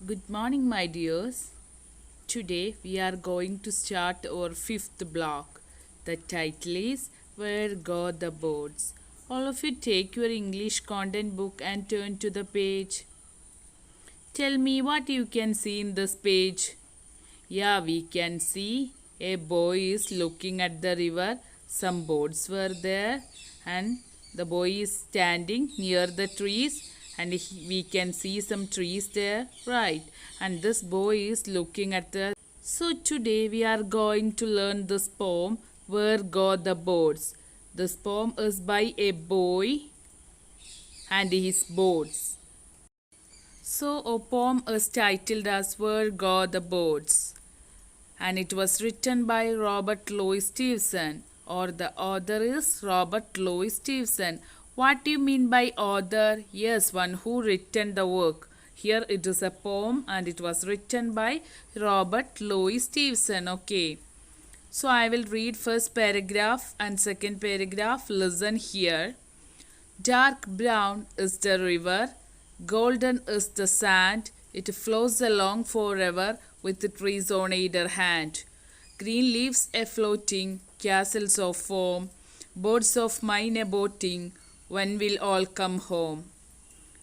Good morning, my dears. Today we are going to start our fifth block. The title is Where Go the Birds. All of you take your English content book and turn to the page. Tell me what you can see in this page. Yeah, we can see a boy is looking at the river. Some boats were there, and the boy is standing near the trees, and we can see some trees there, right? And this boy is looking at the. So today we are going to learn this poem, Where Go the Boats. This poem is by a boy and his boats. So a poem is titled as Where Go the Boats, and it was written by Robert Louis Stevenson, or the author is Robert Louis Stevenson. What do you mean by author? Yes, one who written the work. Here it is a poem and it was written by Robert Louis Stevenson. Okay. So I will read first paragraph and second paragraph. Listen here. Dark brown is the river, golden is the sand, it flows along forever with the trees on either hand. Green leaves a floating, castles of foam, boats of mine a boating, when will all come home?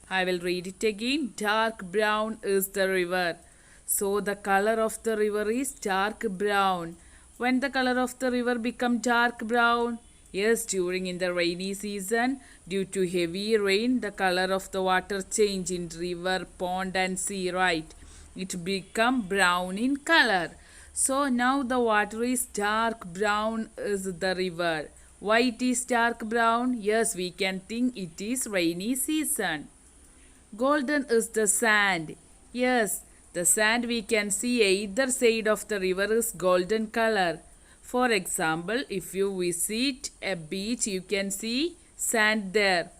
I will read it again. Dark brown is the river. So the color of the river is dark brown. When the color of the river become dark brown? Yes, during in the rainy season, due to heavy rain, the color of the water change in river, pond and sea, right? It become brown in color. So now the water is dark brown is the river. Why it is dark brown? Yes, we can think it is rainy season. Golden is the sand. Yes, the sand we can see either side of the river is golden color. For example, if you visit a beach, you can see sand there.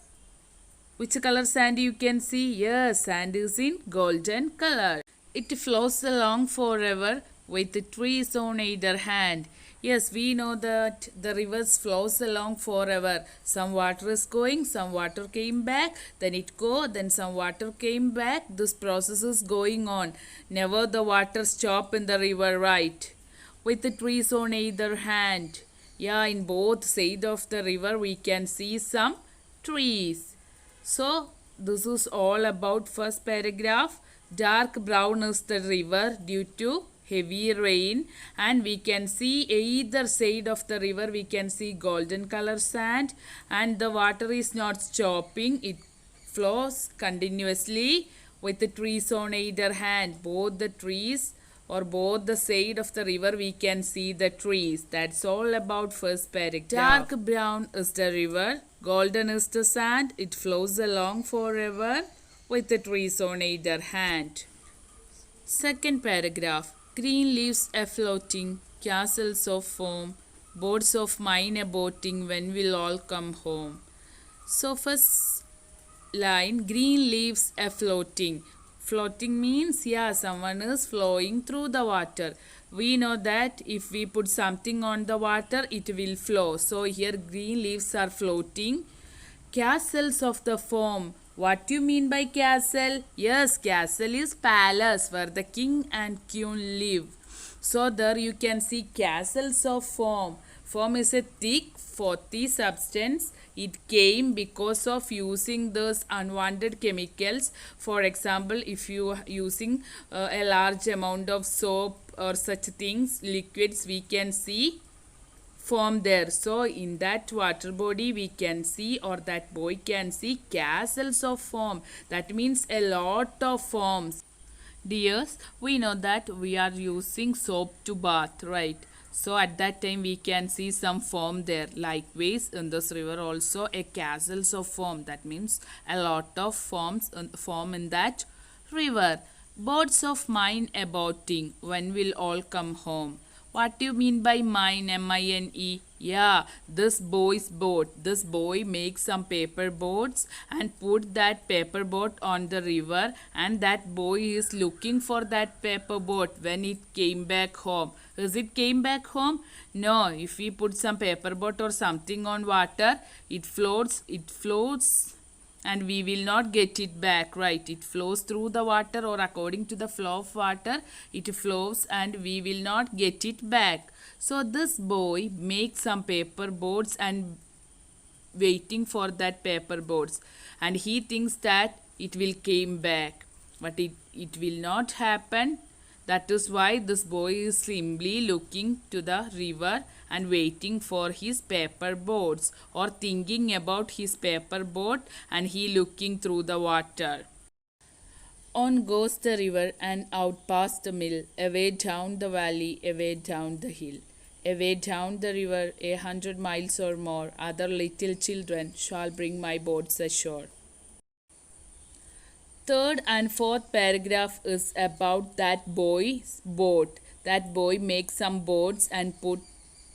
Which color sand you can see? Yes, sand is in golden color. It flows along forever with the trees on either hand. Yes, we know that the rivers flows along forever. Some water is going, some water came back, then it go, then some water came back. This process is going on. Never the water stop in the river, right? With the trees on either hand. Yeah, in both side of the river we can see some trees. So this is all about first paragraph. Dark brown is the river due to heavy rain, and we can see either side of the river we can see golden color sand, and the water is not stopping. It flows continuously with the trees on either hand. Both the trees or both the side of the river we can see the trees. That's all about first paragraph. Dark brown is the river, golden is the sand, it flows along forever with the trees on either hand. Second paragraph. Green leaves are floating, castles of foam, boats of mine are boating, when will all come home? So first line, green leaves are floating. Floating means, yeah, someone is flowing through the water. We know that if we put something on the water, it will flow. So here green leaves are floating. Castles of the foam. What do you mean by castle? Yes, castle is palace where the king and queen live. So there you can see castles of foam. Foam is a thick, frothy substance. It came because of using those unwanted chemicals. For example, if you are using a large amount of soap or such things, liquids, we can see form there. So in that water body we can see, or that boy can see, castles of foam. That means a lot of foams. Dears, we know that we are using soap to bath, right? So at that time we can see some foam there. Likewise in this river also a castles of foam. That means a lot of form in that river. Birds of mine a boating, when will all come home? What do you mean by mine? M-I-N-E? Yeah, this boy's boat. This boy makes some paper boats and put that paper boat on the river, and that boy is looking for that paper boat when it came back home. Is it came back home? No, if we put some paper boat or something on water, it floats and we will not get it back, right? It flows through the water, or according to the flow of water, it flows and we will not get it back. So this boy makes some paper boats and waiting for that paper boats, and he thinks that it will came back, but it will not happen. That is why this boy is simply looking to the river and waiting for his paper boats, or thinking about his paper boat, and he looking through the water. On goes the river and out past the mill, away down the valley, away down the hill. Away down the river, 100 miles or more, other little children shall bring my boats ashore. Third and fourth paragraph is about that boy's boat. That boy makes some boats and put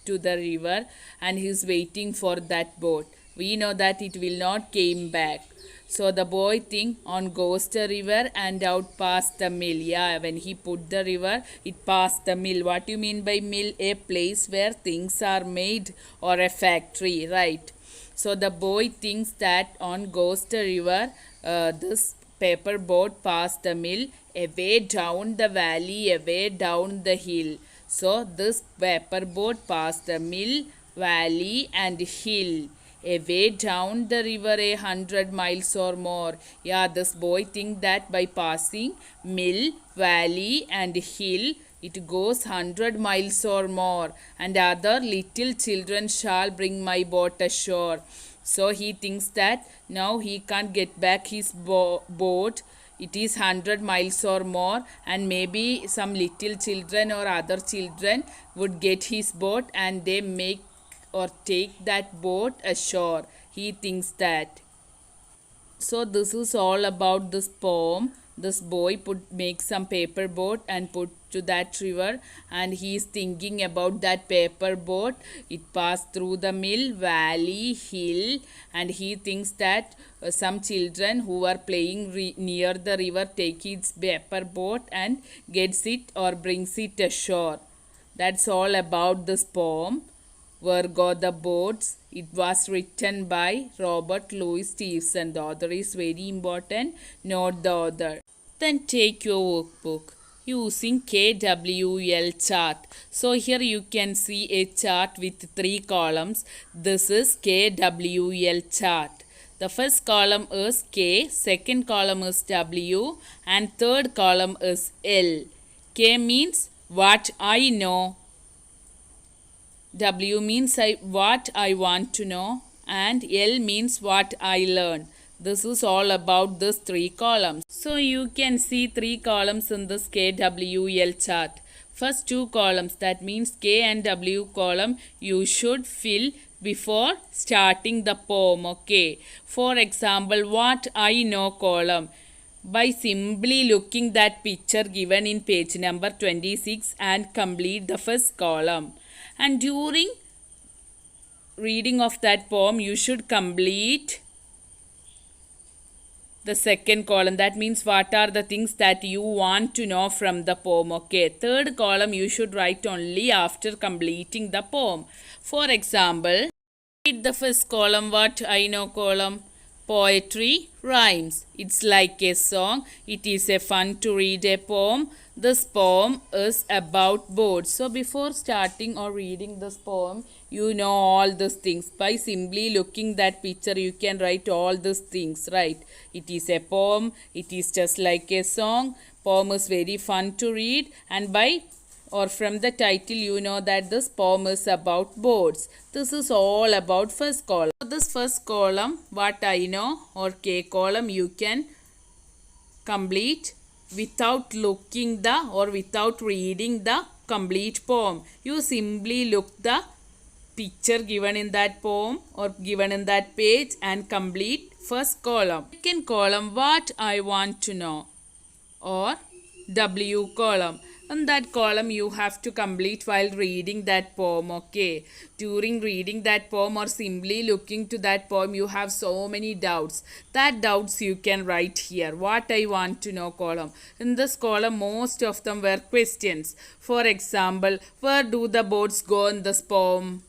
to the river, and he is waiting for that boat. We know that it will not came back. So the boy think on goes the river and out past the mill. Yeah, when he put the river, it passed the mill. What do you mean by mill? A place where things are made, or a factory, right? So the boy thinks that on goes the river, this paper boat passed the mill, away down the valley, away down the hill. So this paper boat passed the mill, valley and hill. Away down the river 100 miles or more. Yeah, this boy think that by passing mill, valley and hill, it goes 100 miles or more, and other little children shall bring my boat ashore. So he thinks that now he can't get back his boat. It is 100 miles or more, and maybe some little children or other children would get his boat, and they make or take that boat ashore. He thinks that. So this is all about this poem. This boy make some paper boat and put to that river, and he is thinking about that paper boat. It passed through the mill, valley, hill, and he thinks that some children who are playing near the river take his paper boat and gets it or brings it ashore. That's all about this poem. Where Go the Boats. It was written by Robert Louis Stevenson. The author is very important. Note the author. Then take your workbook using KWL chart. So here you can see a chart with 3 columns. This is KWL chart. The first column is K, second column is W, and third column is L. K means what I know. W means what I want to know, and L means what I learn. This is all about these 3 columns. So you can see 3 columns in this KWL chart. First 2 columns, that means K and W column, you should fill before starting the poem. Okay. For example, what I know column, by simply looking that picture given in page number 26 and complete the first column. And during reading of that poem, you should complete the second column. That means what are the things that you want to know from the poem. Okay. Third column you should write only after completing the poem. For example, read the first column, what I know column. Poetry, rhymes. It's like a song. It is a fun to read a poem. This poem is about boats. So before starting or reading this poem, you know all these things. By simply looking that picture, you can write all these things, right? It is a poem. It is just like a song. Poem is very fun to read, and by or from the title you know that this poem is about boats. This is all about first column. So this first column, what I know, or K column, you can complete without looking the or without reading the complete poem. You simply look the picture given in that poem or given in that page and complete first column. Second column, what I want to know, or W column. In that column you have to complete while reading that poem. Okay. During reading that poem or simply looking to that poem, you have so many doubts. That doubts you can write here. What I want to know column. In this column most of them were questions. For example, where do the boats go in this poem?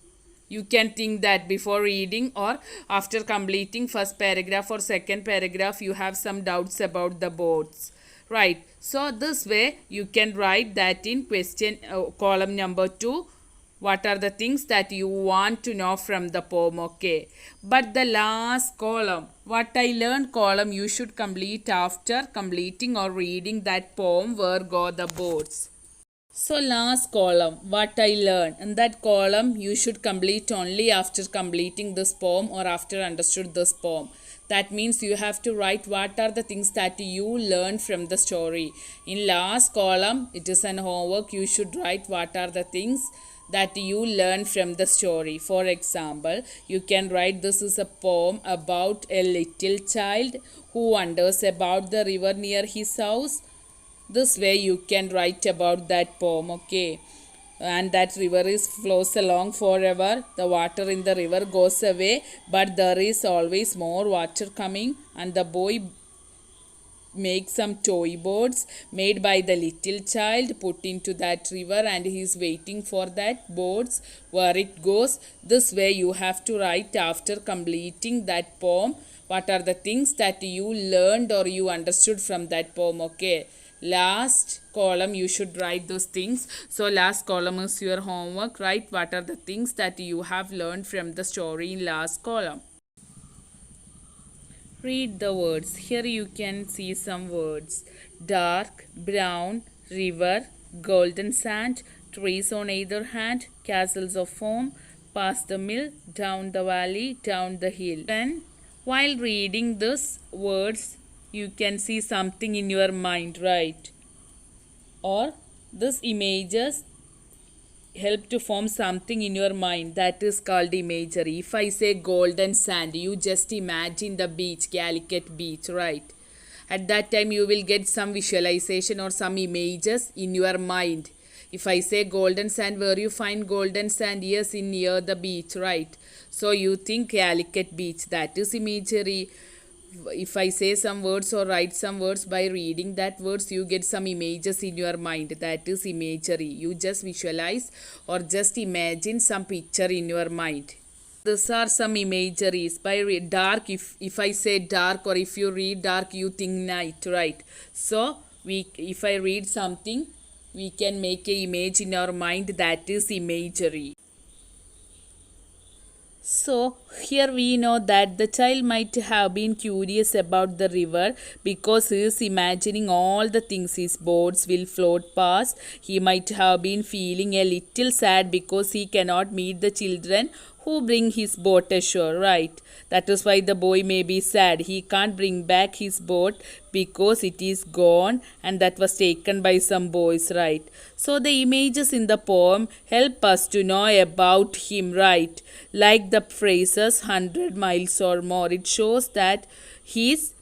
You can think that before reading or after completing first paragraph or second paragraph you have some doubts about the boards, right? So this way you can write that in question column number 2. What are the things that you want to know from the poem, okay? But the last column, what I learned column, you should complete after completing or reading that poem. Where go the boats? So last column, what I learned. In that column, you should complete only after completing this poem or after understood this poem. That means you have to write what are the things that you learned from the story. In last column, it is an homework. You should write what are the things that you learn from the story. For example, you can write this is a poem about a little child who wonders about the river near his house. This way you can write about that poem, okay? And that river is flows along forever. The water in the river goes away, but there is always more water coming, and the boy make some toy boats made by the little child, put into that river, and he is waiting for that boats where it goes. This way you have to write after completing that poem what are the things that you learned or you understood from that poem, okay? Last column you should write those things. So last column is your homework. Write what are the things that you have learned from the story in last column. Read the words. Here you can see some words. Dark, brown, river, golden sand, trees on either hand, castles of foam, past the mill, down the valley, down the hill. Then while reading these words, you can see something in your mind, right? Or these images help to form something in your mind, that is called imagery. If I say golden sand, you just imagine the beach, Calicut beach, right? At that time you will get some visualization or some images in your mind. If I say golden sand, where you find golden sand? Yes, in near the beach, right? So you think Calicut beach, that is imagery. If I say some words or write some words, by reading that words you get some images in your mind, that is imagery. You just visualize or just imagine some picture in your mind. These are some imageries. By dark, if I say dark, or if you read dark you think night, right? So if I read something, we can make an image in our mind, that is imagery. So here we know that the child might have been curious about the river because he is imagining all the things his boats will float past. He might have been feeling a little sad because he cannot meet the children who bring his boat ashore, right? That is why the boy may be sad. He can't bring back his boat because it is gone and that was taken by some boys, right? So the images in the poem help us to know about him, right? Like the phrases 100 miles or more. It shows that his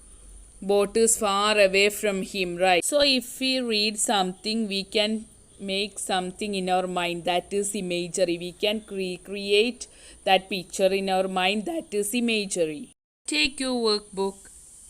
boat is far away from him, right? So if we read something, we can make something in our mind, that is imagery. We can create that picture in our mind, that is imagery. Take your workbook,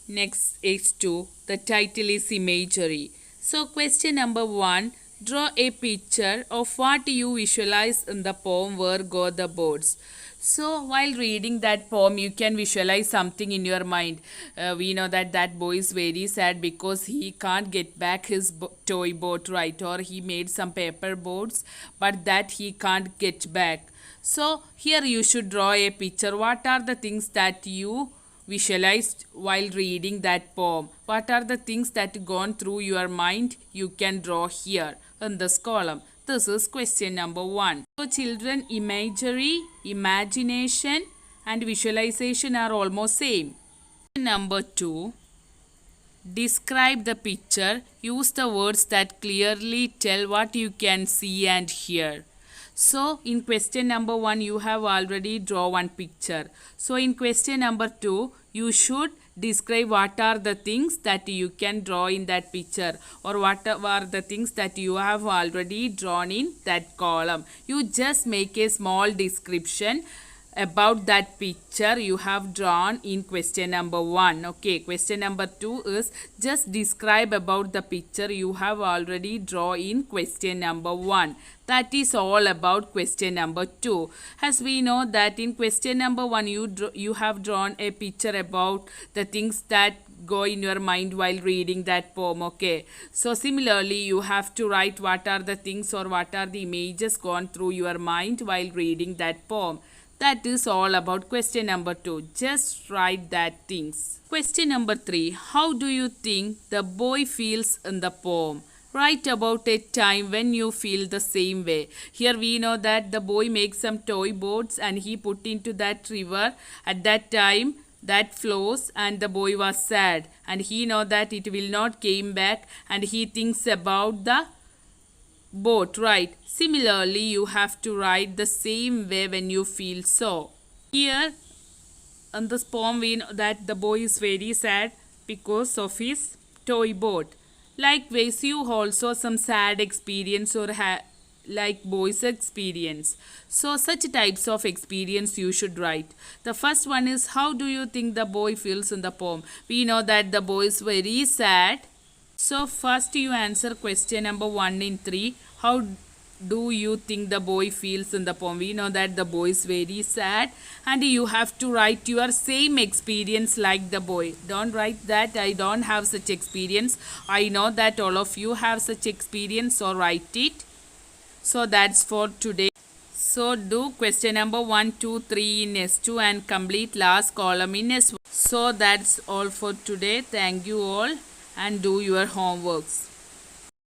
next H2. The title is imagery. So question number 1, draw a picture of what you visualize in the poem Where Go the Boats. So while reading that poem, you can visualize something in your mind. We know that that boy is very sad because he can't get back his toy boat, right? Or he made some paper boats, but that he can't get back. So here you should draw a picture. What are the things that you visualized while reading that poem? What are the things that gone through your mind? You can draw here in this column. This is question number 1. So children, imagery, imagination and visualization are almost same. Number 2. Describe the picture. Use the words that clearly tell what you can see and hear. So in question number 1, you have already drawn one picture. So in question number 2, you should describe what are the things that you can draw in that picture, or what are the things that you have already drawn in that column. You just make a small description about that picture you have drawn in question number 1. Okay, question number 2 is just describe about the picture you have already drawn in question number 1. That is all about question number 2. As we know that in question number 1 you have drawn a picture about the things that go in your mind while reading that poem. Okay, so similarly you have to write what are the things or what are the images gone through your mind while reading that poem. That is all about question number 2. Just write that things. Question number 3. How do you think the boy feels in the poem? Write about a time when you feel the same way. Here we know that the boy makes some toy boats and he put into that river. At that time that flows and the boy was sad and he know that it will not came back and he thinks about the boat, right? Similarly, you have to write the same way when you feel so. Here in this poem we know that the boy is very sad because of his toy boat. Likewise, you also some sad experience or like boys experience. So such types of experience you should write. The first one is how do you think the boy feels in the poem? We know that the boy is very sad. So first you answer question number 1 in 3. How do you think the boy feels in the poem? We know that the boy is very sad and you have to write your same experience like the boy. Don't write that I don't have such experience. I know that all of you have such experience, so write it. So that's for today. So do question number 1, 2, 3 in S2 and complete last column in S1. So that's all for today. Thank you all and do your homeworks.